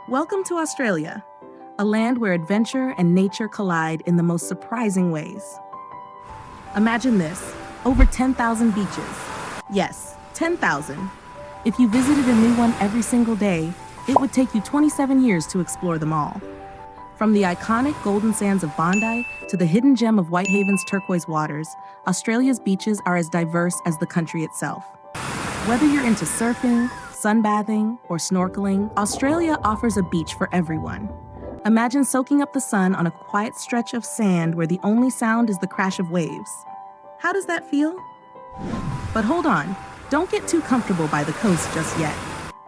Welcome to Australia, a land where adventure and nature collide in the most surprising ways. Imagine this, over 10,000 beaches. Yes, 10,000. If you visited a new one every single day, it would take you 27 years to explore them all. From the iconic golden sands of Bondi to the hidden gem of Whitehaven's turquoise waters, Australia's beaches are as diverse as the country itself. Whether you're into surfing, sunbathing, or snorkeling, Australia offers a beach for everyone. Imagine soaking up the sun on a quiet stretch of sand where the only sound is the crash of waves. How does that feel? But hold on, don't get too comfortable by the coast just yet.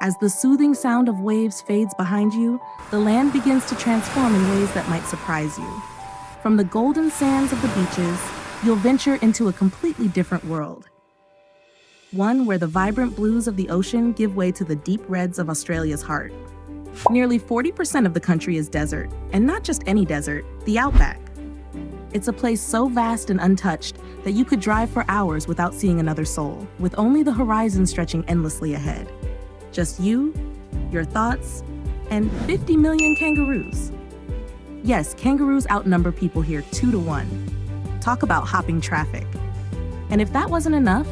As the soothing sound of waves fades behind you, the land begins to transform in ways that might surprise you. From the golden sands of the beaches, you'll venture into a completely different world. One where the vibrant blues of the ocean give way to the deep reds of Australia's heart. Nearly 40% of the country is desert, and not just any desert, the outback. It's a place so vast and untouched that you could drive for hours without seeing another soul, with only the horizon stretching endlessly ahead. Just you, your thoughts, and 50 million kangaroos. Yes, kangaroos outnumber people here 2-to-1. Talk about hopping traffic. And if that wasn't enough,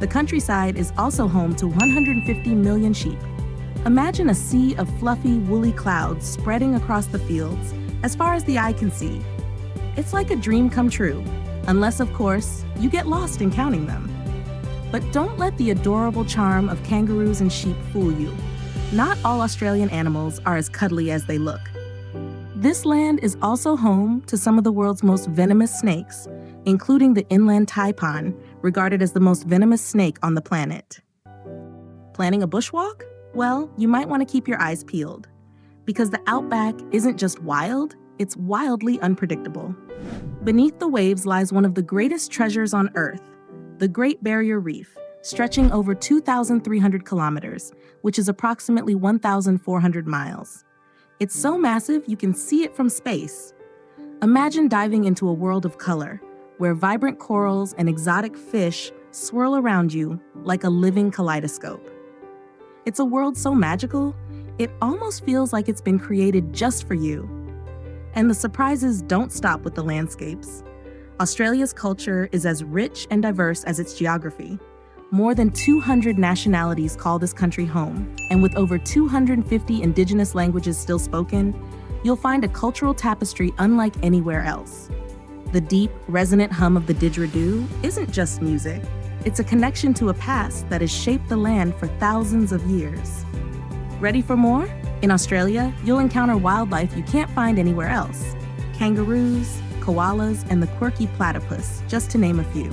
the countryside is also home to 150 million sheep. Imagine a sea of fluffy, woolly clouds spreading across the fields as far as the eye can see. It's like a dream come true, unless, of course, you get lost in counting them. But don't let the adorable charm of kangaroos and sheep fool you. Not all Australian animals are as cuddly as they look. This land is also home to some of the world's most venomous snakes, including the inland taipan, regarded as the most venomous snake on the planet. Planning a bushwalk? Well, you might want to keep your eyes peeled, because the outback isn't just wild, it's wildly unpredictable. Beneath the waves lies one of the greatest treasures on Earth, the Great Barrier Reef, stretching over 2,300 kilometers, which is approximately 1,400 miles. It's so massive you can see it from space. Imagine diving into a world of color, where vibrant corals and exotic fish swirl around you like a living kaleidoscope. It's a world so magical, it almost feels like it's been created just for you. And the surprises don't stop with the landscapes. Australia's culture is as rich and diverse as its geography. More than 200 nationalities call this country home, and with over 250 indigenous languages still spoken, you'll find a cultural tapestry unlike anywhere else. The deep, resonant hum of the didgeridoo isn't just music. It's a connection to a past that has shaped the land for thousands of years. Ready for more? In Australia, you'll encounter wildlife you can't find anywhere else. Kangaroos, koalas, and the quirky platypus, just to name a few.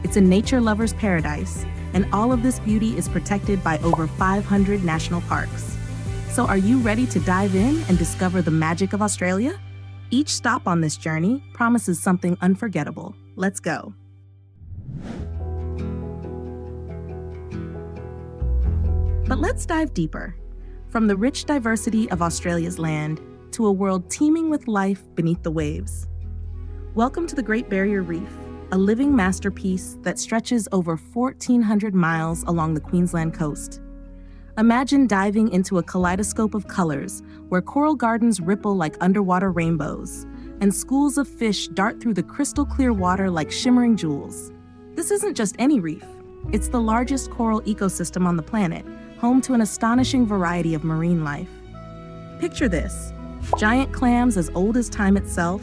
It's a nature lover's paradise, and all of this beauty is protected by over 500 national parks. So are you ready to dive in and discover the magic of Australia? Each stop on this journey promises something unforgettable. Let's go. But let's dive deeper. From the rich diversity of Australia's land to a world teeming with life beneath the waves. Welcome to the Great Barrier Reef, a living masterpiece that stretches over 1,400 miles along the Queensland coast. Imagine diving into a kaleidoscope of colors where coral gardens ripple like underwater rainbows, and schools of fish dart through the crystal clear water like shimmering jewels. This isn't just any reef. It's the largest coral ecosystem on the planet, home to an astonishing variety of marine life. Picture this: giant clams as old as time itself,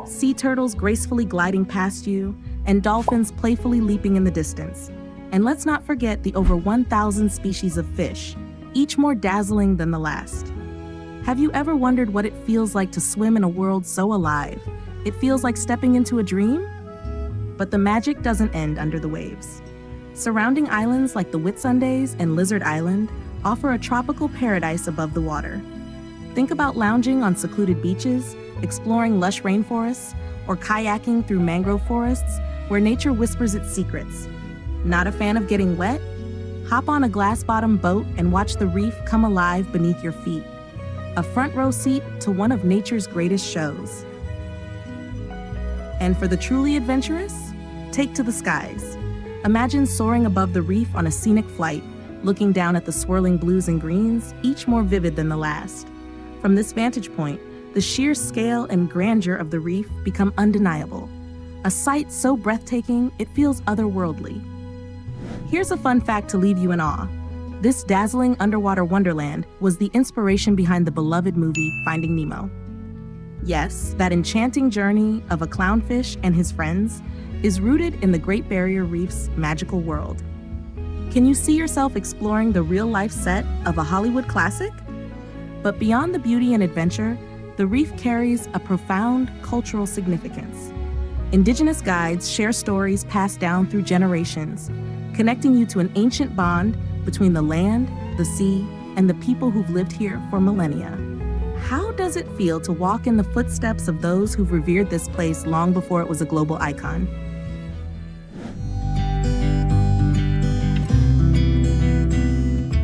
sea turtles gracefully gliding past you, and dolphins playfully leaping in the distance. And let's not forget the over 1,000 species of fish, each more dazzling than the last. Have you ever wondered what it feels like to swim in a world so alive? It feels like stepping into a dream? But the magic doesn't end under the waves. Surrounding islands like the Whitsundays and Lizard Island offer a tropical paradise above the water. Think about lounging on secluded beaches, exploring lush rainforests, or kayaking through mangrove forests where nature whispers its secrets. Not a fan of getting wet? Hop on a glass-bottom boat and watch the reef come alive beneath your feet. A front row seat to one of nature's greatest shows. And for the truly adventurous, take to the skies. Imagine soaring above the reef on a scenic flight, looking down at the swirling blues and greens, each more vivid than the last. From this vantage point, the sheer scale and grandeur of the reef become undeniable. A sight so breathtaking, it feels otherworldly. Here's a fun fact to leave you in awe. This dazzling underwater wonderland was the inspiration behind the beloved movie Finding Nemo. Yes, that enchanting journey of a clownfish and his friends is rooted in the Great Barrier Reef's magical world. Can you see yourself exploring the real-life set of a Hollywood classic? But beyond the beauty and adventure, the reef carries a profound cultural significance. Indigenous guides share stories passed down through generations, connecting you to an ancient bond between the land, the sea, and the people who've lived here for millennia. How does it feel to walk in the footsteps of those who've revered this place long before it was a global icon?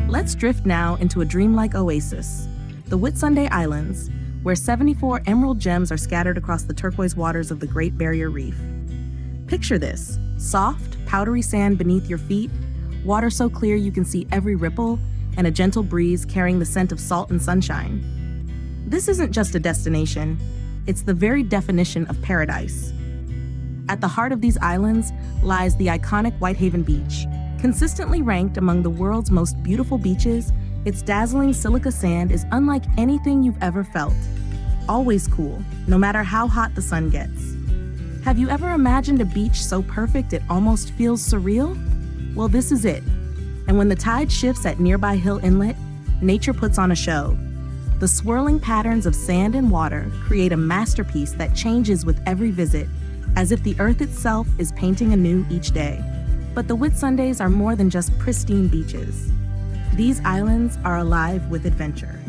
Let's drift now into a dreamlike oasis, the Whitsunday Islands, where 74 emerald gems are scattered across the turquoise waters of the Great Barrier Reef. Picture this: soft, powdery sand beneath your feet, water so clear you can see every ripple, and a gentle breeze carrying the scent of salt and sunshine. This isn't just a destination, it's the very definition of paradise. At the heart of these islands lies the iconic Whitehaven Beach. Consistently ranked among the world's most beautiful beaches, its dazzling silica sand is unlike anything you've ever felt. Always cool, no matter how hot the sun gets. Have you ever imagined a beach so perfect it almost feels surreal? Well, this is it. And when the tide shifts at nearby Hill Inlet, nature puts on a show. The swirling patterns of sand and water create a masterpiece that changes with every visit, as if the earth itself is painting anew each day. But the Whitsundays are more than just pristine beaches. These islands are alive with adventure.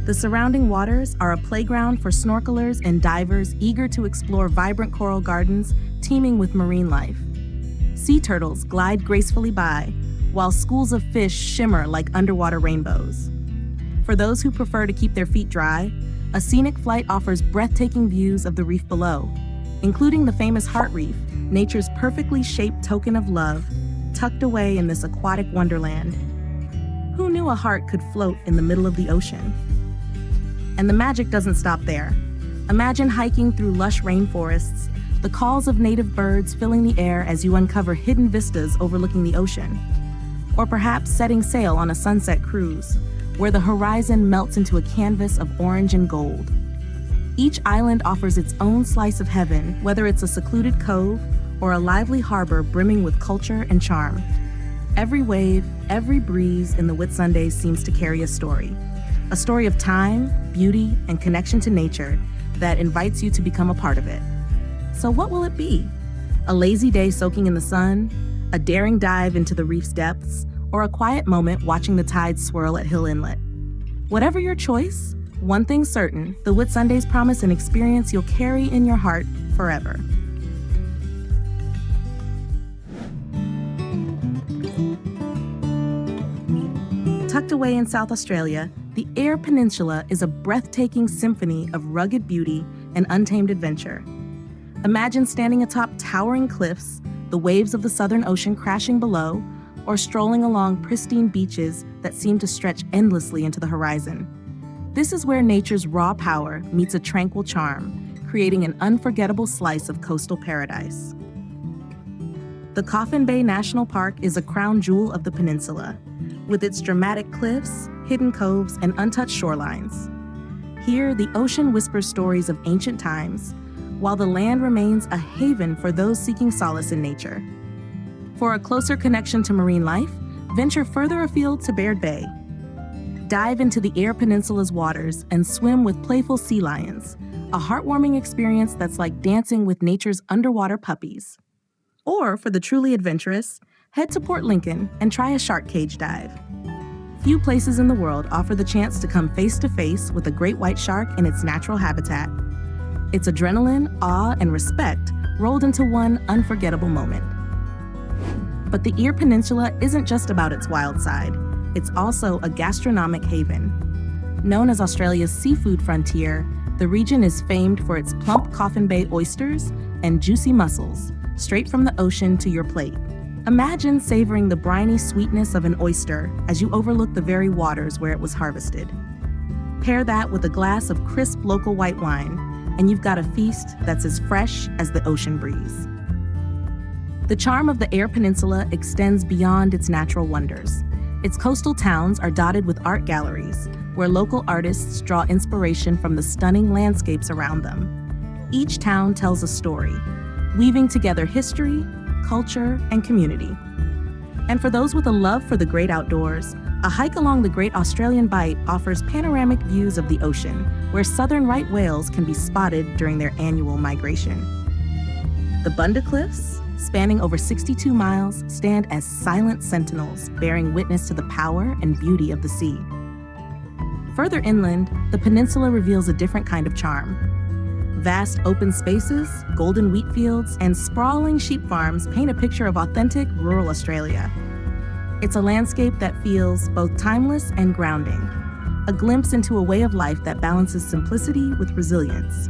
The surrounding waters are a playground for snorkelers and divers eager to explore vibrant coral gardens teeming with marine life. Sea turtles glide gracefully by, while schools of fish shimmer like underwater rainbows. For those who prefer to keep their feet dry, a scenic flight offers breathtaking views of the reef below, including the famous Heart Reef, nature's perfectly shaped token of love, tucked away in this aquatic wonderland. Who knew a heart could float in the middle of the ocean? And the magic doesn't stop there. Imagine hiking through lush rainforests, the calls of native birds filling the air as you uncover hidden vistas overlooking the ocean. Or perhaps setting sail on a sunset cruise, where the horizon melts into a canvas of orange and gold. Each island offers its own slice of heaven, whether it's a secluded cove or a lively harbor brimming with culture and charm. Every wave, every breeze in the Whitsundays seems to carry a story of time, beauty, and connection to nature that invites you to become a part of it. So what will it be? A lazy day soaking in the sun, a daring dive into the reef's depths, or a quiet moment watching the tides swirl at Hill Inlet? Whatever your choice, one thing's certain: the Whitsundays promise an experience you'll carry in your heart forever. Tucked away in South Australia, the Eyre Peninsula is a breathtaking symphony of rugged beauty and untamed adventure. Imagine standing atop towering cliffs, the waves of the Southern Ocean crashing below, or strolling along pristine beaches that seem to stretch endlessly into the horizon. This is where nature's raw power meets a tranquil charm, creating an unforgettable slice of coastal paradise. The Coffin Bay National Park is a crown jewel of the peninsula, with its dramatic cliffs, hidden coves, and untouched shorelines. Here, the ocean whispers stories of ancient times, while the land remains a haven for those seeking solace in nature. For a closer connection to marine life, venture further afield to Baird Bay. Dive into the Eyre Peninsula's waters and swim with playful sea lions, a heartwarming experience that's like dancing with nature's underwater puppies. Or, for the truly adventurous, head to Port Lincoln and try a shark cage dive. Few places in the world offer the chance to come face to face with a great white shark in its natural habitat. It's adrenaline, awe, and respect rolled into one unforgettable moment. But the Eyre Peninsula isn't just about its wild side. It's also a gastronomic haven. Known as Australia's seafood frontier, the region is famed for its plump Coffin Bay oysters and juicy mussels, straight from the ocean to your plate. Imagine savoring the briny sweetness of an oyster as you overlook the very waters where it was harvested. Pair that with a glass of crisp local white wine, and you've got a feast that's as fresh as the ocean breeze. The charm of the Eyre Peninsula extends beyond its natural wonders. Its coastal towns are dotted with art galleries, where local artists draw inspiration from the stunning landscapes around them. Each town tells a story, weaving together history, culture, and community. And for those with a love for the great outdoors, a hike along the Great Australian Bight offers panoramic views of the ocean, where southern right whales can be spotted during their annual migration. The Bunda Cliffs, spanning over 62 miles, stand as silent sentinels, bearing witness to the power and beauty of the sea. Further inland, the peninsula reveals a different kind of charm. Vast open spaces, golden wheat fields, and sprawling sheep farms paint a picture of authentic rural Australia. It's a landscape that feels both timeless and grounding, a glimpse into a way of life that balances simplicity with resilience.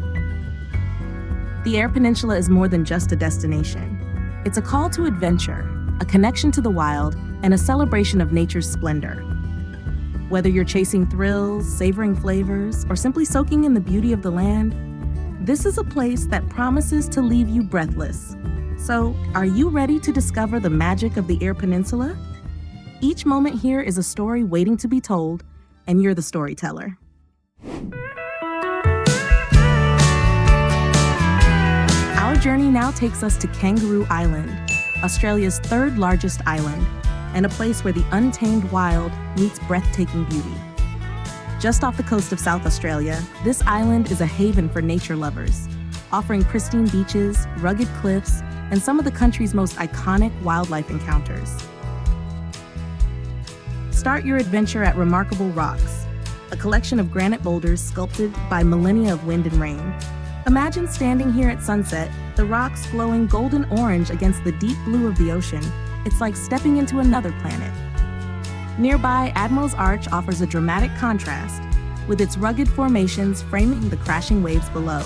The Eyre Peninsula is more than just a destination. It's a call to adventure, a connection to the wild, and a celebration of nature's splendor. Whether you're chasing thrills, savoring flavors, or simply soaking in the beauty of the land, this is a place that promises to leave you breathless. So, are you ready to discover the magic of the Eyre Peninsula? Each moment here is a story waiting to be told, and you're the storyteller. Our journey now takes us to Kangaroo Island, Australia's third largest island, and a place where the untamed wild meets breathtaking beauty. Just off the coast of South Australia, this island is a haven for nature lovers, offering pristine beaches, rugged cliffs, and some of the country's most iconic wildlife encounters. Start your adventure at Remarkable Rocks, a collection of granite boulders sculpted by millennia of wind and rain. Imagine standing here at sunset, the rocks glowing golden orange against the deep blue of the ocean. It's like stepping into another planet. Nearby, Admiral's Arch offers a dramatic contrast, with its rugged formations framing the crashing waves below.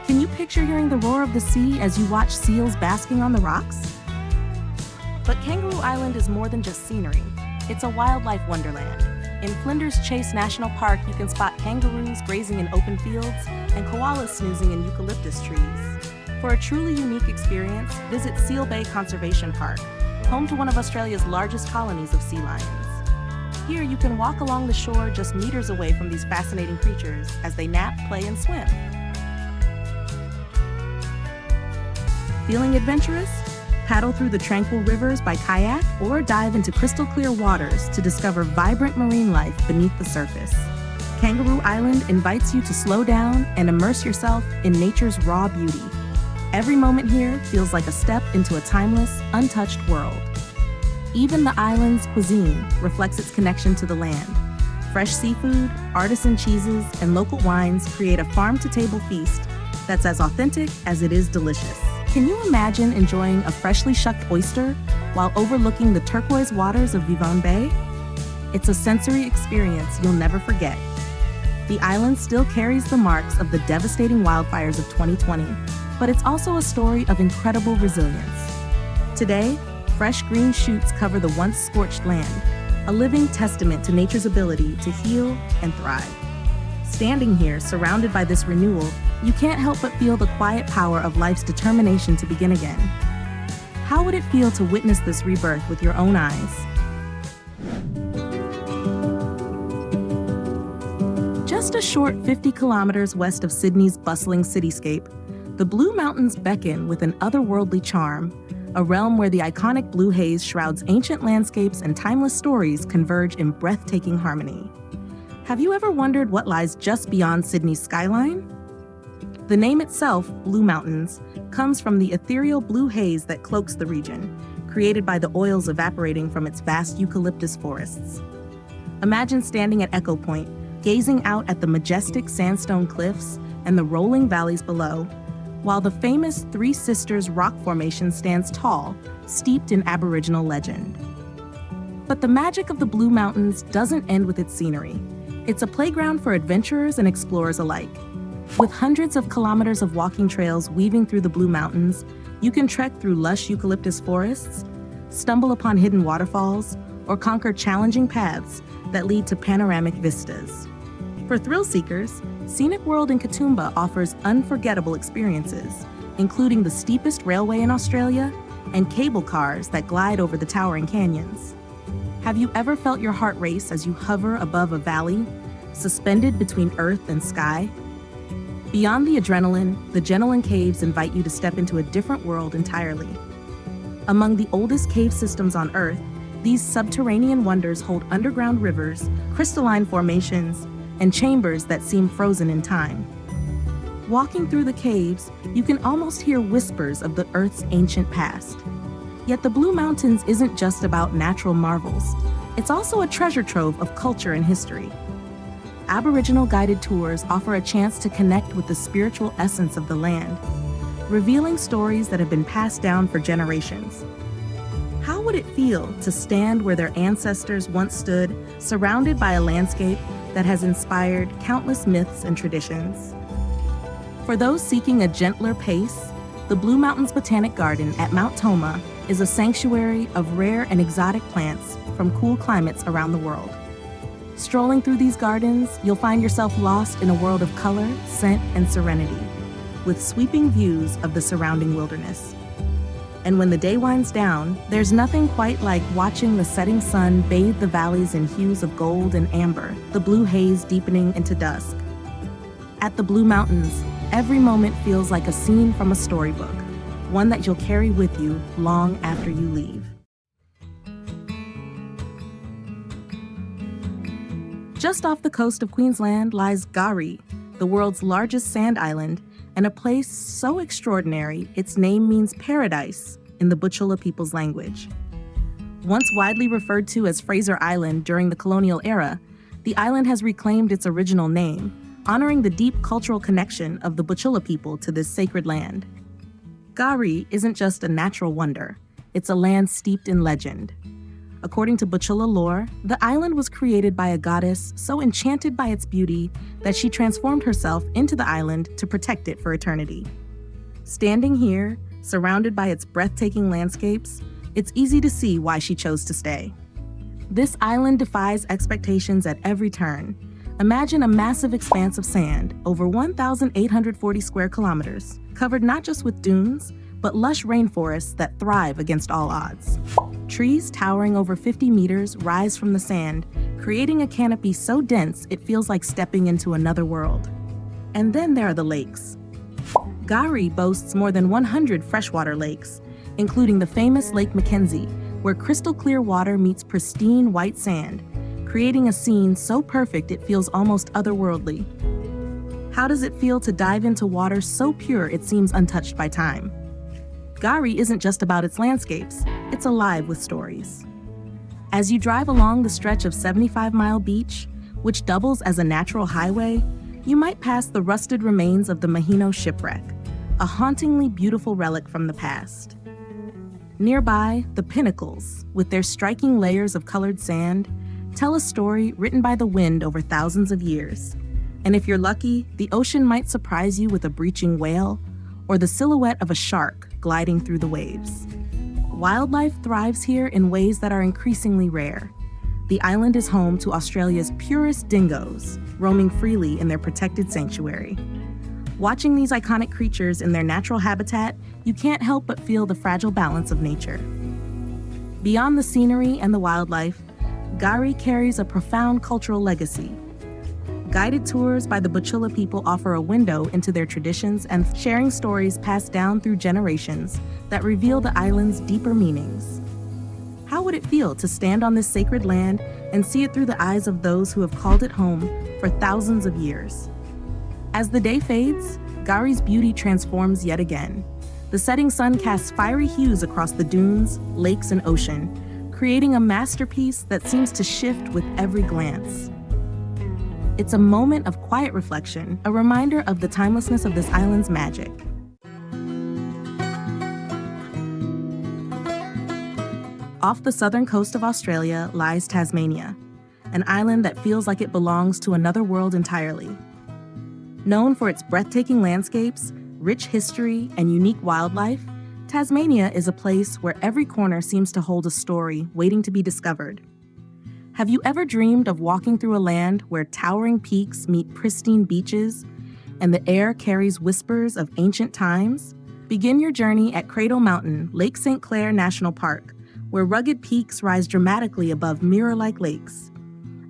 Can you picture hearing the roar of the sea as you watch seals basking on the rocks? But Kangaroo Island is more than just scenery. It's a wildlife wonderland. In Flinders Chase National Park, you can spot kangaroos grazing in open fields and koalas snoozing in eucalyptus trees. For a truly unique experience, visit Seal Bay Conservation Park, home to one of Australia's largest colonies of sea lions. Here, you can walk along the shore just meters away from these fascinating creatures as they nap, play, and swim. Feeling adventurous? Paddle through the tranquil rivers by kayak or dive into crystal clear waters to discover vibrant marine life beneath the surface. Kangaroo Island invites you to slow down and immerse yourself in nature's raw beauty. Every moment here feels like a step into a timeless, untouched world. Even the island's cuisine reflects its connection to the land. Fresh seafood, artisan cheeses, and local wines create a farm-to-table feast that's as authentic as it is delicious. Can you imagine enjoying a freshly shucked oyster while overlooking the turquoise waters of Vivon Bay? It's a sensory experience you'll never forget. The island still carries the marks of the devastating wildfires of 2020, but it's also a story of incredible resilience. Today, fresh green shoots cover the once scorched land, a living testament to nature's ability to heal and thrive. Standing here, surrounded by this renewal, you can't help but feel the quiet power of life's determination to begin again. How would it feel to witness this rebirth with your own eyes? Just a short 50 kilometers west of Sydney's bustling cityscape, the Blue Mountains beckon with an otherworldly charm, a realm where the iconic blue haze shrouds ancient landscapes and timeless stories converge in breathtaking harmony. Have you ever wondered what lies just beyond Sydney's skyline? The name itself, Blue Mountains, comes from the ethereal blue haze that cloaks the region, created by the oils evaporating from its vast eucalyptus forests. Imagine standing at Echo Point, gazing out at the majestic sandstone cliffs and the rolling valleys below, while the famous Three Sisters rock formation stands tall, steeped in Aboriginal legend. But the magic of the Blue Mountains doesn't end with its scenery. It's a playground for adventurers and explorers alike. With hundreds of kilometers of walking trails weaving through the Blue Mountains, you can trek through lush eucalyptus forests, stumble upon hidden waterfalls, or conquer challenging paths that lead to panoramic vistas. For thrill seekers, Scenic World in Katoomba offers unforgettable experiences, including the steepest railway in Australia and cable cars that glide over the towering canyons. Have you ever felt your heart race as you hover above a valley, suspended between earth and sky? Beyond the adrenaline, the Jenolan Caves invite you to step into a different world entirely. Among the oldest cave systems on Earth, these subterranean wonders hold underground rivers, crystalline formations, and chambers that seem frozen in time. Walking through the caves, you can almost hear whispers of the Earth's ancient past. Yet the Blue Mountains isn't just about natural marvels. It's also a treasure trove of culture and history. Aboriginal guided tours offer a chance to connect with the spiritual essence of the land, revealing stories that have been passed down for generations. How would it feel to stand where their ancestors once stood, surrounded by a landscape that has inspired countless myths and traditions? For those seeking a gentler pace, the Blue Mountains Botanic Garden at Mount Tomah is a sanctuary of rare and exotic plants from cool climates around the world. Strolling through these gardens, you'll find yourself lost in a world of color, scent, and serenity, with sweeping views of the surrounding wilderness. And when the day winds down, there's nothing quite like watching the setting sun bathe the valleys in hues of gold and amber, the blue haze deepening into dusk. At the Blue Mountains, every moment feels like a scene from a storybook, one that you'll carry with you long after you leave. Just off the coast of Queensland lies Garee, the world's largest sand island, and a place so extraordinary its name means paradise in the Butchulla people's language. Once widely referred to as Fraser Island during the colonial era, the island has reclaimed its original name, honoring the deep cultural connection of the Butchulla people to this sacred land. Garee isn't just a natural wonder, it's a land steeped in legend. According to Butchulla lore, the island was created by a goddess so enchanted by its beauty that she transformed herself into the island to protect it for eternity. Standing here, surrounded by its breathtaking landscapes, it's easy to see why she chose to stay. This island defies expectations at every turn. Imagine a massive expanse of sand, over 1,840 square kilometers, covered not just with dunes, but lush rainforests that thrive against all odds. Trees towering over 50 meters rise from the sand, creating a canopy so dense it feels like stepping into another world. And then there are the lakes. Garee boasts more than 100 freshwater lakes, including the famous Lake Mackenzie, where crystal clear water meets pristine white sand, creating a scene so perfect it feels almost otherworldly. How does it feel to dive into water so pure it seems untouched by time? Garee isn't just about its landscapes, it's alive with stories. As you drive along the stretch of 75-mile beach, which doubles as a natural highway, you might pass the rusted remains of the Mahino shipwreck, a hauntingly beautiful relic from the past. Nearby, the pinnacles, with their striking layers of colored sand, tell a story written by the wind over thousands of years. And if you're lucky, the ocean might surprise you with a breaching whale or the silhouette of a shark gliding through the waves. Wildlife thrives here in ways that are increasingly rare. The island is home to Australia's purest dingoes, roaming freely in their protected sanctuary. Watching these iconic creatures in their natural habitat, you can't help but feel the fragile balance of nature. Beyond the scenery and the wildlife, Garee carries a profound cultural legacy. Guided tours by the Butchulla people offer a window into their traditions and sharing stories passed down through generations that reveal the island's deeper meanings. How would it feel to stand on this sacred land and see it through the eyes of those who have called it home for thousands of years? As the day fades, Garee's beauty transforms yet again. The setting sun casts fiery hues across the dunes, lakes, and ocean, creating a masterpiece that seems to shift with every glance. It's a moment of quiet reflection, a reminder of the timelessness of this island's magic. Off the southern coast of Australia lies Tasmania, an island that feels like it belongs to another world entirely. Known for its breathtaking landscapes, rich history, and unique wildlife, Tasmania is a place where every corner seems to hold a story waiting to be discovered. Have you ever dreamed of walking through a land where towering peaks meet pristine beaches and the air carries whispers of ancient times? Begin your journey at Cradle Mountain, Lake St. Clair National Park, where rugged peaks rise dramatically above mirror-like lakes.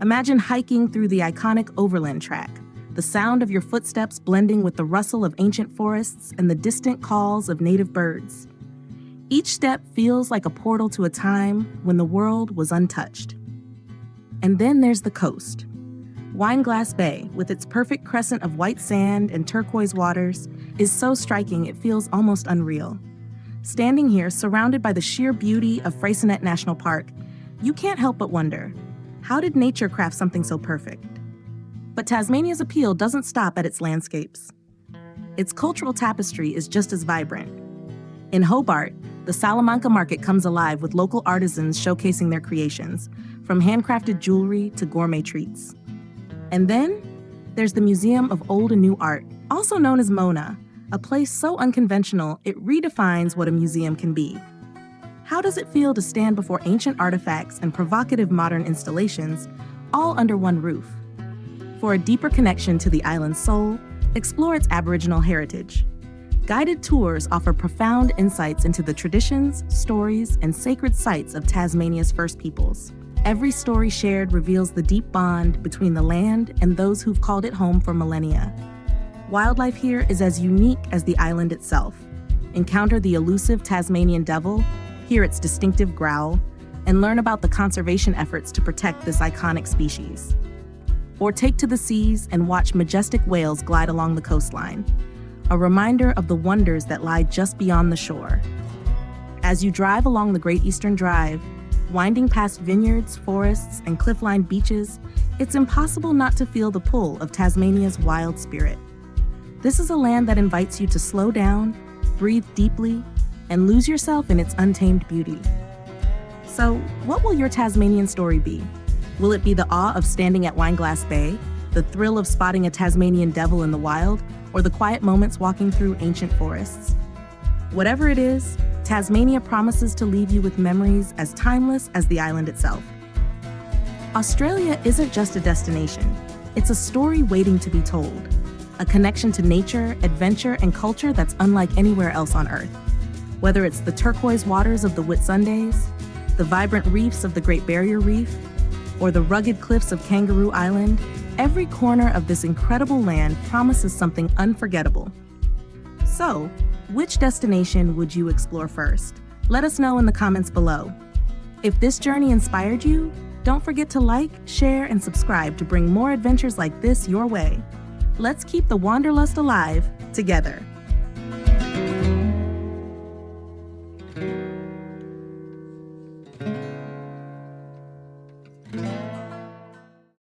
Imagine hiking through the iconic Overland Track, the sound of your footsteps blending with the rustle of ancient forests and the distant calls of native birds. Each step feels like a portal to a time when the world was untouched. And then there's the coast. Wineglass Bay, with its perfect crescent of white sand and turquoise waters, is so striking it feels almost unreal. Standing here, surrounded by the sheer beauty of Fraser Island National Park, you can't help but wonder, how did nature craft something so perfect? But Tasmania's appeal doesn't stop at its landscapes. Its cultural tapestry is just as vibrant. In Hobart, the Salamanca market comes alive with local artisans showcasing their creations, from handcrafted jewelry to gourmet treats. And then, there's the Museum of Old and New Art, also known as MONA, a place so unconventional it redefines what a museum can be. How does it feel to stand before ancient artifacts and provocative modern installations, all under one roof? For a deeper connection to the island's soul, explore its Aboriginal heritage. Guided tours offer profound insights into the traditions, stories, and sacred sites of Tasmania's First Peoples. Every story shared reveals the deep bond between the land and those who've called it home for millennia. Wildlife here is as unique as the island itself. Encounter the elusive Tasmanian devil, hear its distinctive growl, and learn about the conservation efforts to protect this iconic species. Or take to the seas and watch majestic whales glide along the coastline, a reminder of the wonders that lie just beyond the shore. As you drive along the Great Eastern Drive, winding past vineyards, forests, and cliff-lined beaches, it's impossible not to feel the pull of Tasmania's wild spirit. This is a land that invites you to slow down, breathe deeply, and lose yourself in its untamed beauty. So, what will your Tasmanian story be? Will it be the awe of standing at Wineglass Bay, the thrill of spotting a Tasmanian devil in the wild, or the quiet moments walking through ancient forests? Whatever it is, Tasmania promises to leave you with memories as timeless as the island itself. Australia isn't just a destination, it's a story waiting to be told. A connection to nature, adventure, and culture that's unlike anywhere else on Earth. Whether it's the turquoise waters of the Whitsundays, the vibrant reefs of the Great Barrier Reef, or the rugged cliffs of Kangaroo Island, every corner of this incredible land promises something unforgettable. So, which destination would you explore first? Let us know in the comments below. If this journey inspired you, don't forget to like, share, and subscribe to bring more adventures like this your way. Let's keep the wanderlust alive together.